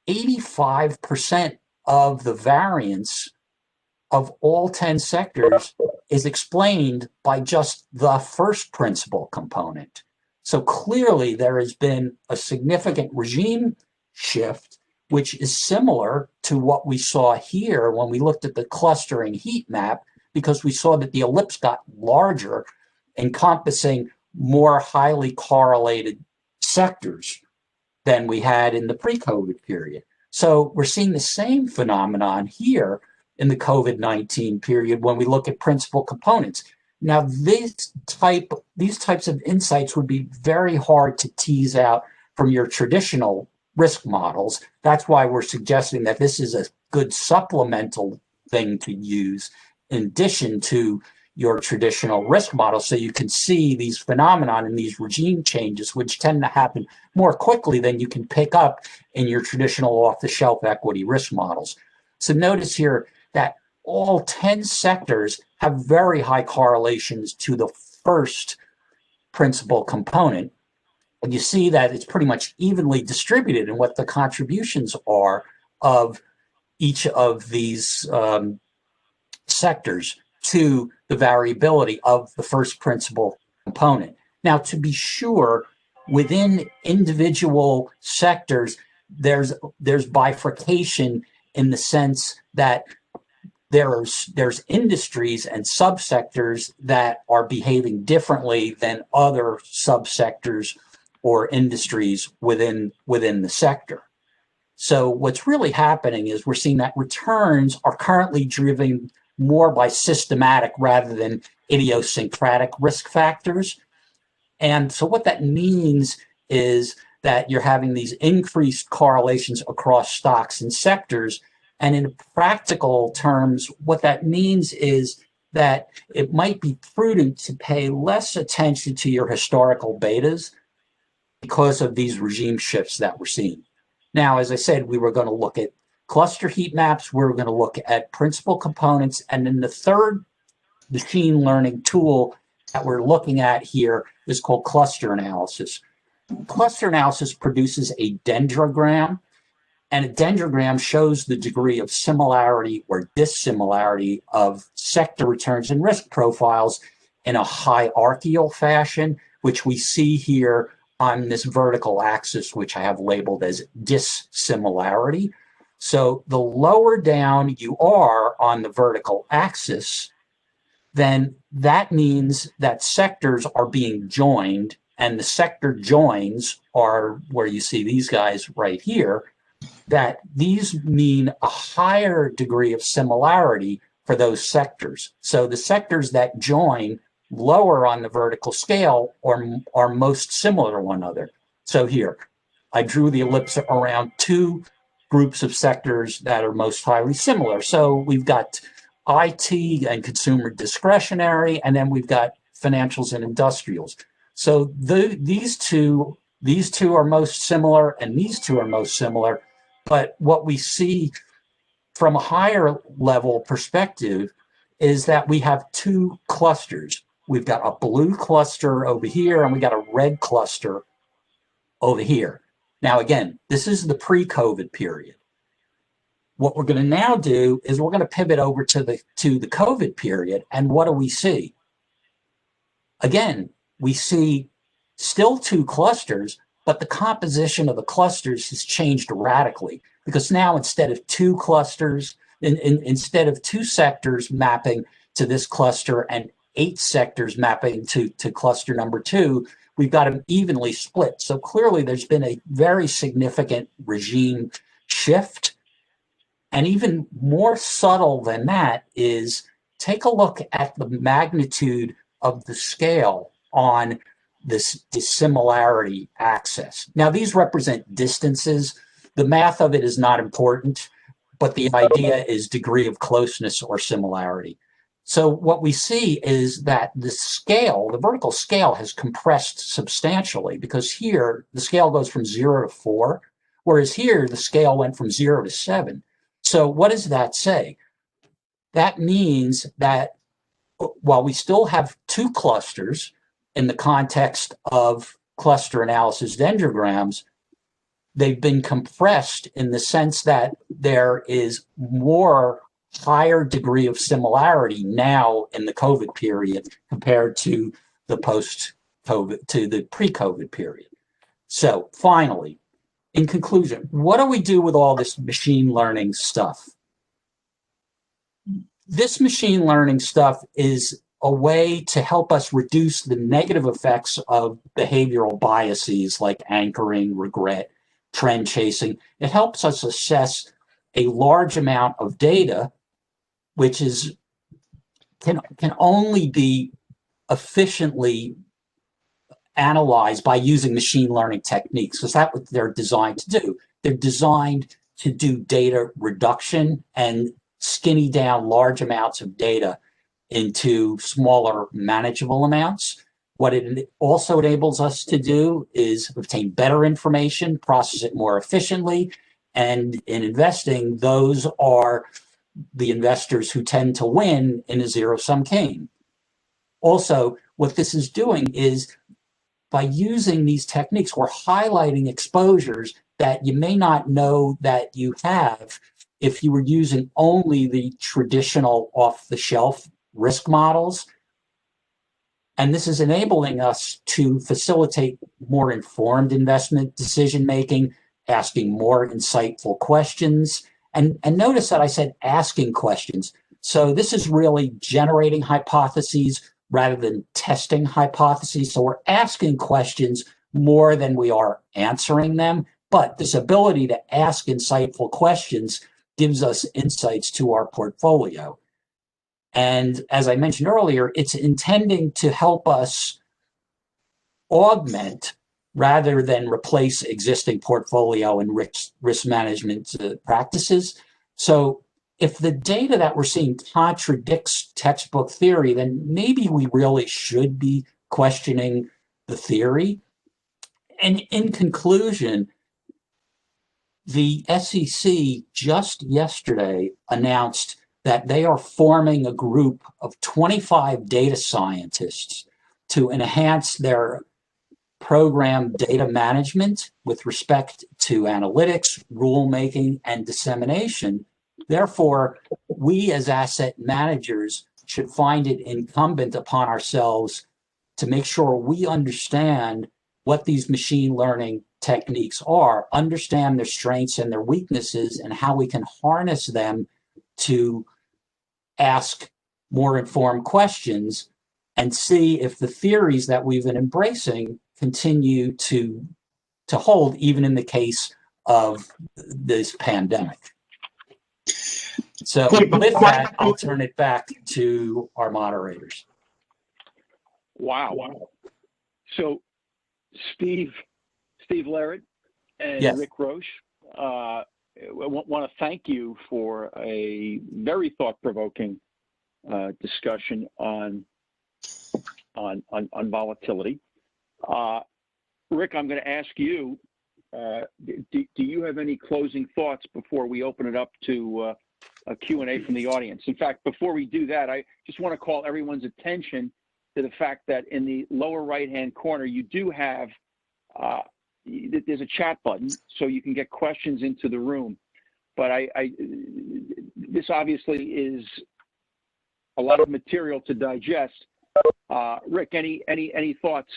[SPEAKER 3] 85% of the variance of all 10 sectors is explained by just the first principal component. So clearly there has been a significant regime shift, which is similar to what we saw here when we looked at the clustering heat map, because we saw that the ellipse got larger, encompassing more highly correlated sectors than we had in the pre-COVID period. So we're seeing the same phenomenon here in the COVID-19 period when we look at principal components. Now, these types of insights would be very hard to tease out from your traditional risk models. That's why we're suggesting that this is a good supplemental thing to use in addition to your traditional risk model, so you can see these phenomenon and these regime changes, which tend to happen more quickly than you can pick up in your traditional off-the-shelf equity risk models. So notice here that all 10 sectors have very high correlations to the first principal component. And you see that it's pretty much evenly distributed in what the contributions are of each of these sectors to the variability of the first principal component. Now, to be sure, within individual sectors, there's bifurcation in the sense that there's industries and subsectors that are behaving differently than other subsectors or industries within the sector. So what's really happening is we're seeing that returns are currently driven more by systematic rather than idiosyncratic risk factors. And so what that means is that you're having these increased correlations across stocks and sectors. And in practical terms, what that means is that it might be prudent to pay less attention to your historical betas because of these regime shifts that we're seeing. Now, as I said, we were going to look at cluster heat maps, we were going to look at principal components, and then the third machine learning tool that we're looking at here is called cluster analysis. Cluster analysis produces a dendrogram, and a dendrogram shows the degree of similarity or dissimilarity of sector returns and risk profiles in a hierarchical fashion, which we see here on this vertical axis, which I have labeled as dissimilarity. So the lower down you are on the vertical axis, then that means that sectors are being joined, and the sector joins are where you see these guys right here, that these mean a higher degree of similarity for those sectors. So the sectors that join lower on the vertical scale are most similar to one another. So here, I drew the ellipse around two groups of sectors that are most highly similar. So we've got IT and consumer discretionary, and then we've got financials and industrials. So these two are most similar, and these two are most similar. But what we see from a higher level perspective is that we have two clusters. We've got a blue cluster over here, and we got a red cluster over here. Now, again, this is the pre-COVID period. What we're going to now do is we're going to pivot over to the COVID period, and what do we see? Again, we see still two clusters, but the composition of the clusters has changed radically, because now instead of two clusters, instead of two sectors mapping to this cluster and 8 sectors mapping to cluster number 2, we've got them evenly split. So clearly there's been a very significant regime shift. And even more subtle than that is take a look at the magnitude of the scale on this dissimilarity axis. Now, these represent distances. The math of it is not important, but the idea is degree of closeness or similarity. So what we see is that the scale, the vertical scale, has compressed substantially, because here the scale goes from 0 to 4, whereas here the scale went from 0 to 7. So what does that say? That means that while we still have two clusters in the context of cluster analysis dendrograms, they've been compressed in the sense that there is more higher degree of similarity now in the COVID period compared to the post-COVID, to the pre-COVID period. So finally, in conclusion, what do we do with all this machine learning stuff? This machine learning stuff is a way to help us reduce the negative effects of behavioral biases like anchoring, regret, trend chasing. It helps us assess a large amount of data, which can only be efficiently analyzed by using machine learning techniques, because that's what they're designed to do. They're designed to do data reduction and skinny down large amounts of data into smaller manageable amounts. What it also enables us to do is obtain better information, process it more efficiently. And in investing, those are the investors who tend to win in a zero-sum game. Also, what this is doing is by using these techniques, we're highlighting exposures that you may not know that you have if you were using only the traditional off-the-shelf risk models. And this is enabling us to facilitate more informed investment decision-making, asking more insightful questions. And notice that I said asking questions. So this is really generating hypotheses rather than testing hypotheses. So we're asking questions more than we are answering them. But this ability to ask insightful questions gives us insights to our portfolio. And as I mentioned earlier, it's intending to help us augment rather than replace existing portfolio and risk management practices. So if the data that we're seeing contradicts textbook theory, then maybe we really should be questioning the theory. And in conclusion, the SEC just yesterday announced that they are forming a group of 25 data scientists to enhance their program data management with respect to analytics, rulemaking, and dissemination. Therefore, we as asset managers should find it incumbent upon ourselves to make sure we understand what these machine learning techniques are, understand their strengths and their weaknesses, and how we can harness them to ask more informed questions and see if the theories that we've been embracing continue to hold even in the case of this pandemic. So with that, I'll turn it back to our moderators.
[SPEAKER 1] Wow. So Steve Larrett and
[SPEAKER 3] Yes.
[SPEAKER 1] Rick Roche, I want to thank you for a very thought-provoking discussion on volatility. Rick, I'm going to ask you, do you have any closing thoughts before we open it up to a Q&A from the audience? In fact, before we do that, I just want to call everyone's attention to the fact that in the lower right-hand corner, you do have, there's a chat button, so you can get questions into the room. But this obviously is a lot of material to digest. Rick, any thoughts?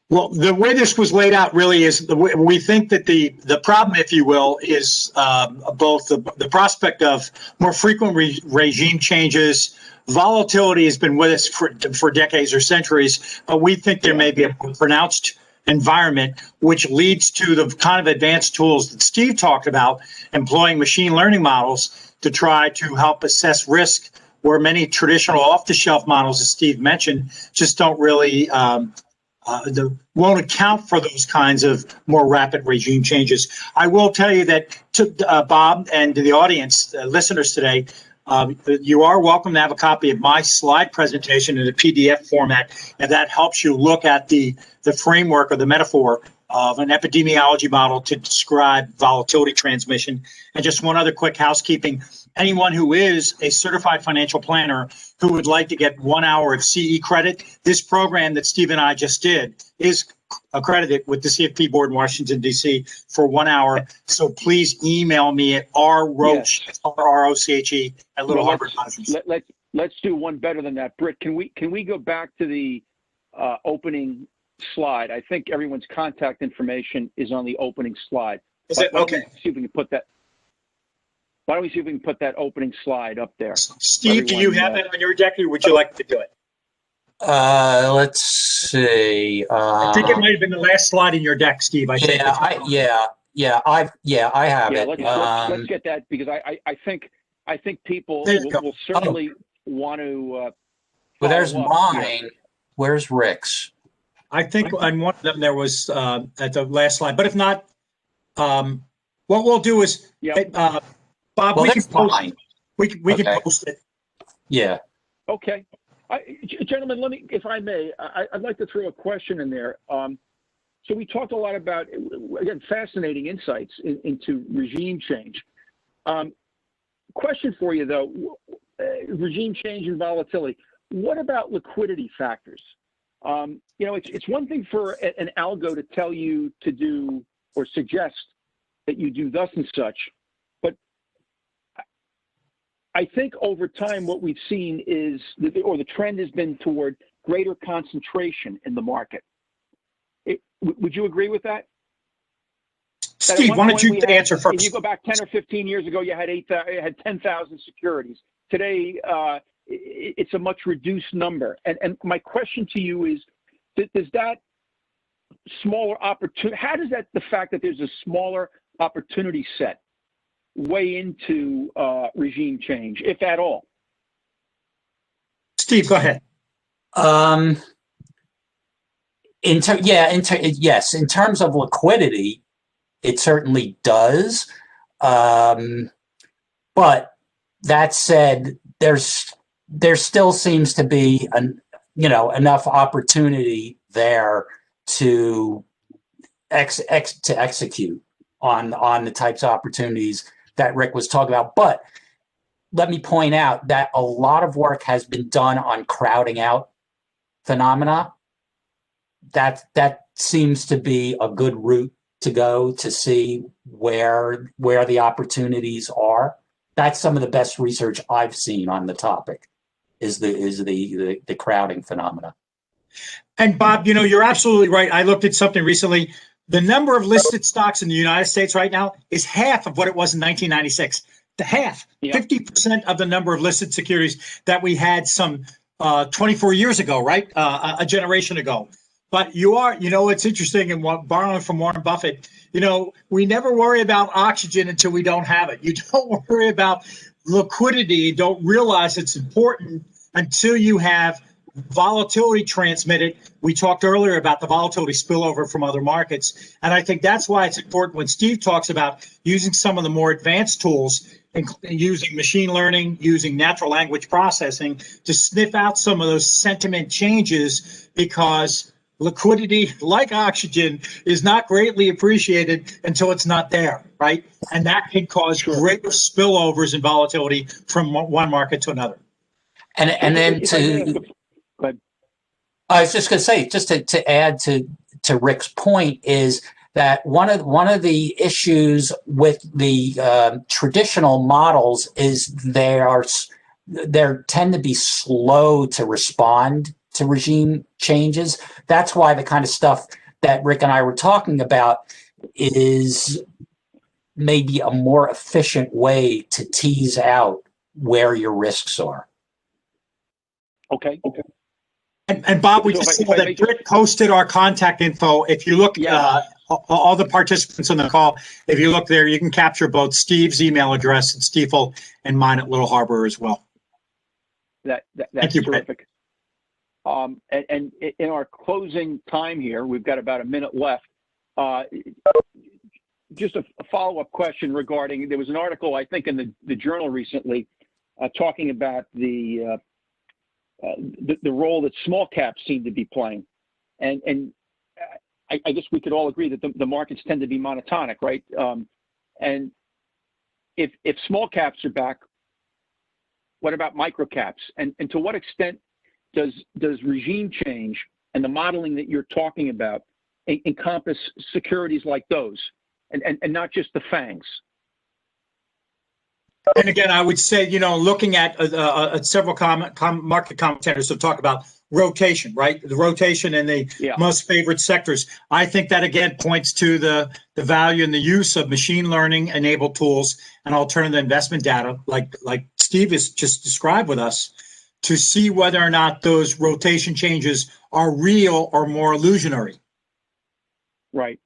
[SPEAKER 2] Well, the way this was laid out really is we think that the problem, if you will, is both the prospect of more frequent regime changes. Volatility has been with us for decades or centuries, but we think there may be a pronounced environment which leads to the kind of advanced tools that Steve talked about, employing machine learning models to try to help assess risk, where many traditional off-the-shelf models, as Steve mentioned, just don't really won't account for those kinds of more rapid regime changes. I will tell you that to Bob and to the audience, listeners today, you are welcome to have a copy of my slide presentation in a PDF format, and that helps you look at the framework or the metaphor of an epidemiology model to describe volatility transmission. And just one other quick housekeeping. Anyone who is a certified financial planner who would like to get 1 hour of CE credit, this program that Steve and I just did is accredited with the CFP board in Washington, D.C. for 1 hour. So please email me at rroche, R-O-C-H-E, at Little Harbor Advisors.
[SPEAKER 1] Let's do one better than that. Britt, can we go back to the opening slide? I think everyone's contact information is on the opening slide.
[SPEAKER 2] Is it? Okay.
[SPEAKER 1] See if we can put that. Why don't we see if we can put that opening slide up there?
[SPEAKER 2] Steve, do you have it on your deck, or would you like to do it?
[SPEAKER 3] Let's see.
[SPEAKER 2] I think it might have been the last slide in your deck, Steve. I think.
[SPEAKER 3] I have it.
[SPEAKER 1] Let's get that, because I think people will certainly want to.
[SPEAKER 3] Well, there's mine. Where's Rick's?
[SPEAKER 2] I think on one of them there was at the last slide, but if not, what we'll do is, Bob,
[SPEAKER 3] well,
[SPEAKER 2] we can post it. We can post it.
[SPEAKER 3] Yeah.
[SPEAKER 1] Okay. Gentlemen, let me, if I may, I'd like to throw a question in there. So we talked a lot about, again, fascinating insights into regime change. Question for you, though, regime change and volatility. What about liquidity factors? You know, it's one thing for an algo to tell you to do or suggest that you do thus and such, but I think over time what we've seen is, or the trend has been toward greater concentration in the market. Would you agree with that?
[SPEAKER 2] Steve, why don't you answer first?
[SPEAKER 1] If you go back 10 or 15 years ago, you had 10,000 securities. Today, it's a much reduced number. And my question to you is, does that smaller opportunity, how does that, the fact that there's a smaller opportunity set weigh into regime change, if at all?
[SPEAKER 2] Steve, go ahead.
[SPEAKER 3] Yes, in terms of liquidity, it certainly does. But that said, there still seems to be enough opportunity there to execute on the types of opportunities that Rick was talking about. But let me point out that a lot of work has been done on crowding out phenomena. That seems to be a good route to go to see where the opportunities are. That's some of the best research I've seen on the topic, is the crowding phenomena.
[SPEAKER 2] And Bob, you know, you're absolutely right. I looked at something recently. The number of listed stocks in the United States right now is half of what it was in 1996. The half, 50% of the number of listed securities that we had some 24 years ago, right? A generation ago. But it's interesting, and borrowing from Warren Buffett, we never worry about oxygen until we don't have it. You don't worry about liquidity, don't realize it's important until you have volatility transmitted. We talked earlier about the volatility spillover from other markets. And I think that's why it's important when Steve talks about using some of the more advanced tools, using machine learning, using natural language processing to sniff out some of those sentiment changes, because liquidity, like oxygen, is not greatly appreciated until it's not there, right? And that can cause greater spillovers and volatility from one market to another.
[SPEAKER 3] And then I was just going to say, just to add to Rick's point, is that one of the issues with the traditional models is they tend to be slow to respond to regime changes. That's why the kind of stuff that Rick and I were talking about is maybe a more efficient way to tease out where your risks are.
[SPEAKER 1] Okay.
[SPEAKER 2] And Bob, we just saw that Britt posted our contact info. If you look, all the participants on the call, if you look there, you can capture both Steve's email address at Stifel and mine at Little Harbor as well.
[SPEAKER 1] That's
[SPEAKER 2] Thank you,
[SPEAKER 1] terrific. And in our closing time here, we've got about a minute left. Just a follow-up question regarding, there was an article, I think, in the journal recently talking about the role that small caps seem to be playing. And I guess we could all agree that the markets tend to be monotonic, right? And if small caps are back, what about micro caps? And to what extent does regime change and the modeling that you're talking about encompass securities like those and not just the FANGs?
[SPEAKER 2] And again, I would say, looking at several market commentators have talked about rotation, right? The rotation in the most favored sectors. I think that, again, points to the value and the use of machine learning enabled tools and alternative investment data, like Steve has just described with us, to see whether or not those rotation changes are real or more illusionary.
[SPEAKER 1] Right.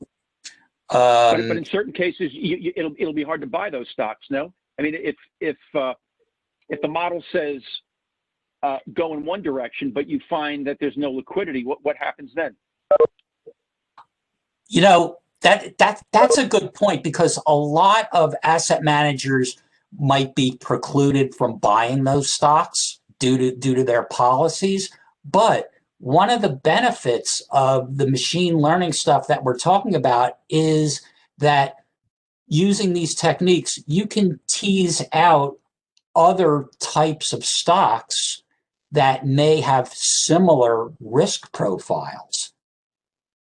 [SPEAKER 1] But in certain cases, it'll be hard to buy those stocks. No, I mean, if the model says go in one direction, but you find that there's no liquidity, what happens then?
[SPEAKER 3] That's a good point, because a lot of asset managers might be precluded from buying those stocks due to their policies. But one of the benefits of the machine learning stuff that we're talking about is that using these techniques, you can tease out other types of stocks that may have similar risk profiles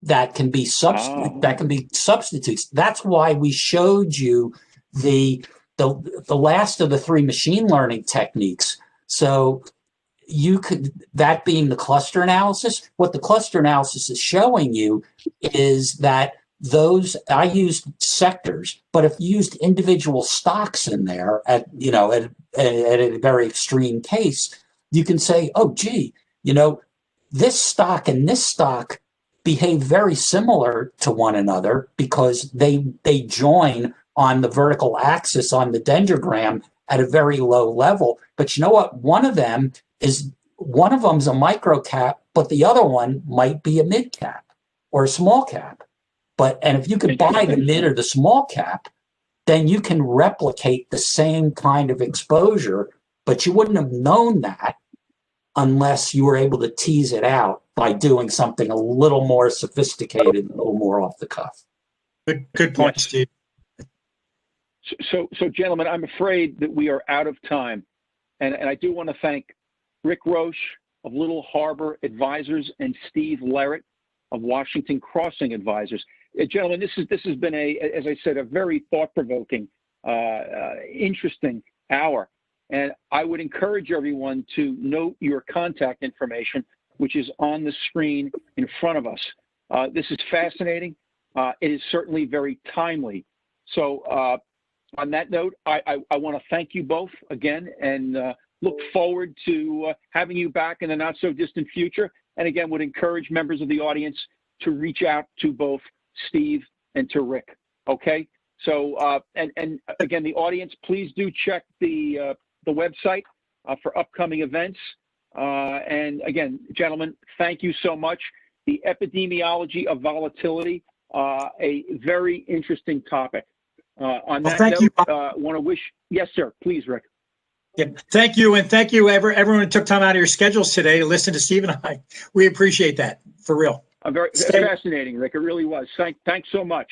[SPEAKER 3] that can be substitutes. That's why we showed you the last of the three machine learning techniques. So you could, that being the cluster analysis, what the cluster analysis is showing you is that those, I used sectors, but if you used individual stocks in there at a very extreme case, you can say, oh, gee, this stock and this stock behave very similar to one another because they join on the vertical axis on the dendrogram at a very low level. But you know what? One of them's a micro cap, but the other one might be a mid cap or a small cap. And if you could buy the mid or the small cap, then you can replicate the same kind of exposure, but you wouldn't have known that unless you were able to tease it out by doing something a little more sophisticated, a little more off the cuff.
[SPEAKER 2] Good point, Steve.
[SPEAKER 1] So, gentlemen, I'm afraid that we are out of time. And I do want to thank Rick Roche of Little Harbor Advisors and Steve Larrett of Washington Crossing Advisors. Gentlemen, this has been as I said, a very thought-provoking, interesting hour. And I would encourage everyone to note your contact information, which is on the screen in front of us. This is fascinating. It is certainly very timely. So on that note, I want to thank you both again and look forward to having you back in the not so distant future. And again, would encourage members of the audience to reach out to both Steve and to Rick. Okay. So, and again, the audience, please do check the website for upcoming events. And again, gentlemen, thank you so much. The epidemiology of volatility, a very interesting topic. On that note, want to wish, yes, sir, please, Rick.
[SPEAKER 2] Yeah, thank you. And thank you, everyone who took time out of your schedules today to listen to Steve and I. We appreciate that, for real.
[SPEAKER 1] Very fascinating, Rick. It really was. Thanks so much.